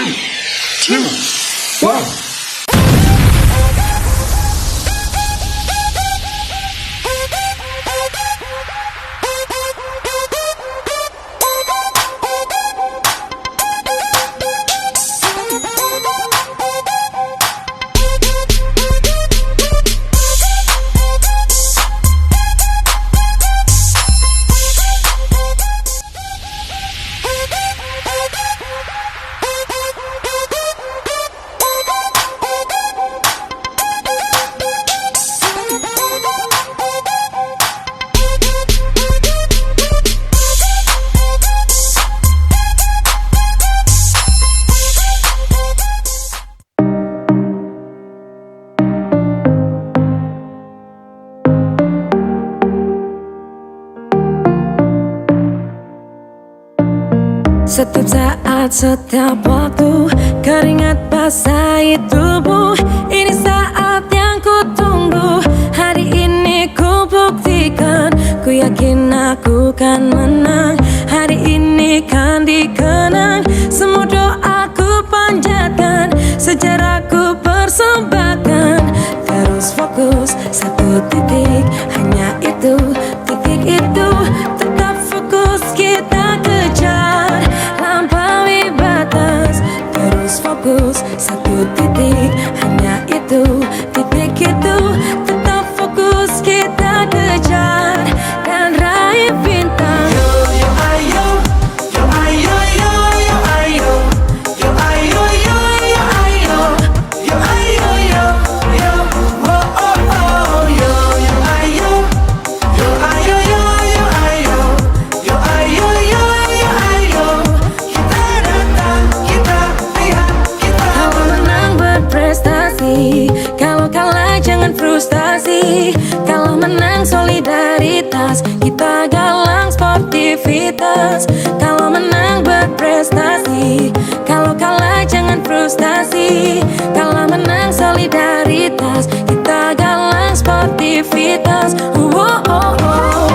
2, 1. Setiap saat, setiap waktu, keringat basahi tubuh. Ini saat yang ku tunggu. Hari ini ku buktikan, ku yakin aku kan menang. Hari ini kan dikenang, semua doaku panjatkan, sejarahku persembahkan. Terus fokus, satu titik, hanya itu, titik itu. Tetap fokus, kita kejar, lampaui batas. Terus fokus, satu titik, hanya itu, titik itu. Tetap fokus, kita kejar dan raih bintang. Yo yo ayo, yo ayo yo yo ayo, yo ayo yo yo ayo, yo ayo yo yo, oh oh oh, yo yo ayo, yo ayo yo yo ayo, yo ayo yo yo ayo. Kita datang, kita lihat, kita Kalau menang berprestasi, kalau kalah jangan frustasi. Kalau menang solidaritas, kita galang sportivitas. Kalau menang berprestasi, kalau kalah jangan frustasi. Kalau menang solidaritas, kita galang sportivitas. Oh, oh, oh.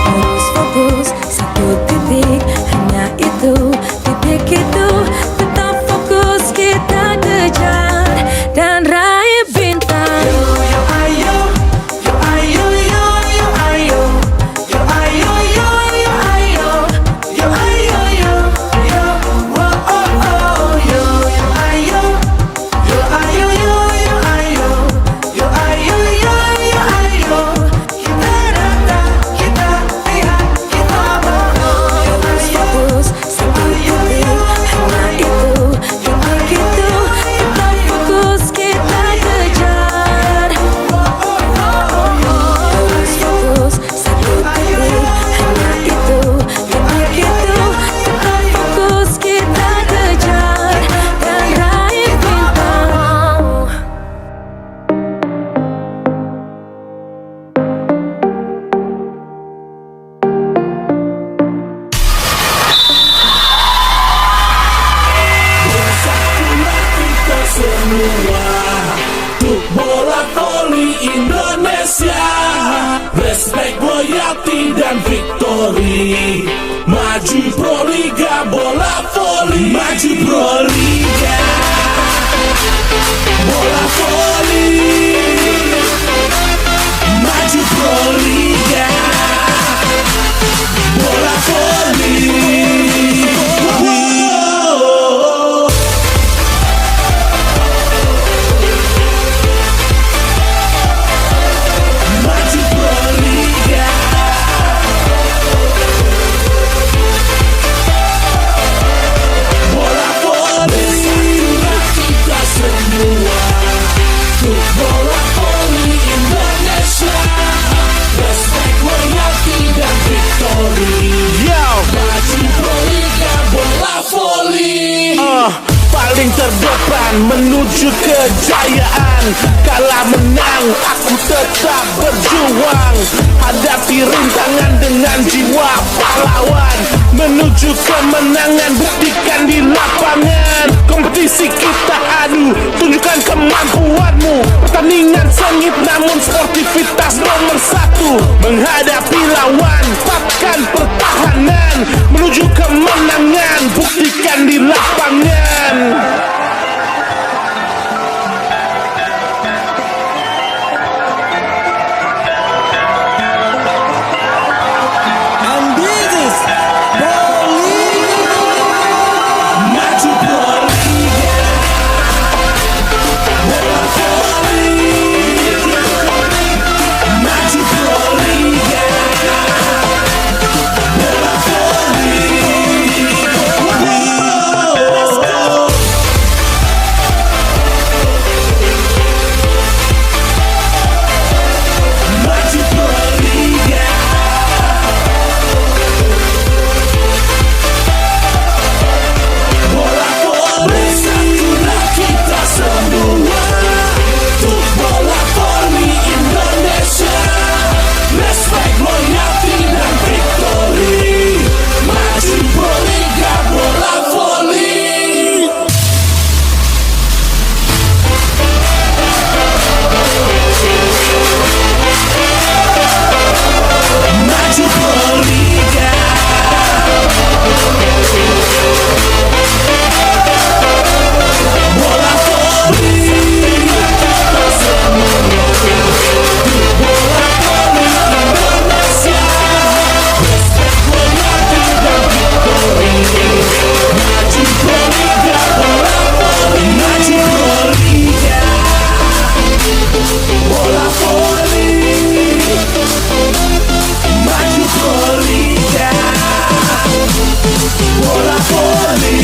Terus fokus, satu titik, hanya itu, titik itu. Tetap fokus, kita kejar dan raih bintang. yo yo ayo, yo ayo yo yo ayo, yo ayo yo yo ayo, yo ayo yo yo, oh oh oh, yo yo ayo, yo ayo yo yo ayo, yo ayo yo yo ayo. Kita datang, kita lihat, kita bawa. Terus fokus, satu titik, hanya itu, titik itu. Tetap fokus, kita kejar. Terus fokus, satu titik, hanya itu, titik itu. Tetap fokus, kita kejar dan raih bintang. Bersatulah kita semua untuk bola voli Indonesia. Respect, loyalty dan victory. Maju Proliga bola voli. Maju Proliga bola voli. Maju Proliga bola voli. Wow. Maju Proliga bola voli. depan menuju kejayaan. Kalah menang aku tetap berjuang, hadapi rintangan dengan jiwa pahlawan. Menuju kemenangan buktikan di lapangan. Kompetisi kita adu, tunjukkan kemampuanmu. Pertandingan sengit namun sportivitas nomor satu. Menghadapi lawan, tetapkan pertahanan. Menuju kemenangan, buktikan di lapangan. And this is Bolivia. Maju Bolivia. Bola Bolivia. Maju Bolivia. Bola Bolivia. Let's go. Maju Bolivia. Bola voli, satulah kita semua untuk bola voli Indonesia. Respect, loyalty dan victory. Maju Bolivia, bola voli. Maju Bolivia. Bola voli. Kita semua bola voli Indonesia. Respect, loyalty dan victory. Maju Bolivia, bola voli. Maju Bolivia. Bola voli. Maju Bolivia. Bola voli.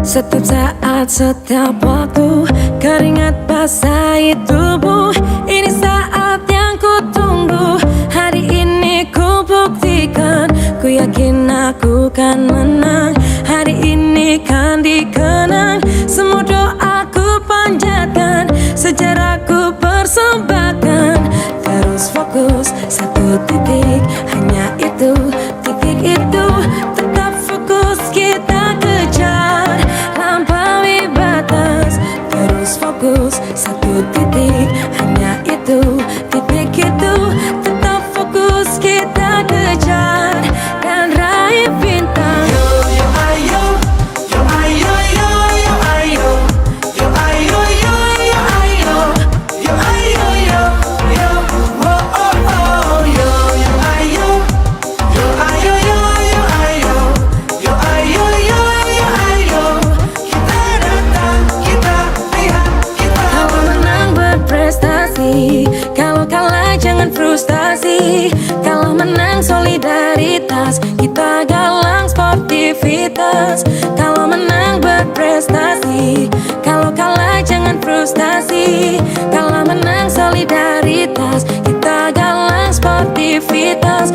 Setiap saat, setiap waktu, keringat basahi tubuh. Ini saat yang ku tunggu. Hari ini ku buktikan, ku yakin aku kan menang. Hari ini kan dikenang, semua doaku panjatkan, sejarahku persembahkan. Terus fokus, satu titik, hanya itu, titik itu. Tetap fokus kita kejar, lampaui batas. Terus fokus, satu titik, hanya itu, titik itu. Tetap fokus kita kejar dan raih bintang. Yo ayo, yo ayo, yo yo ayo, yo ayo, yo yo ayo, yo ayo, yo yo, oh oh oh, yo ayo, yo ayo, yo yo ayo, yo ayo, yo yo ayo. Kita datang, kita lihat, kita Kalau menang berprestasi, kalau kalah jangan frustasi. Kalau menang solidaritas, kita galang sportivitas. Kalau menang berprestasi, kalau kalah jangan frustasi. Kalau menang solidaritas, kita galang sportivitas.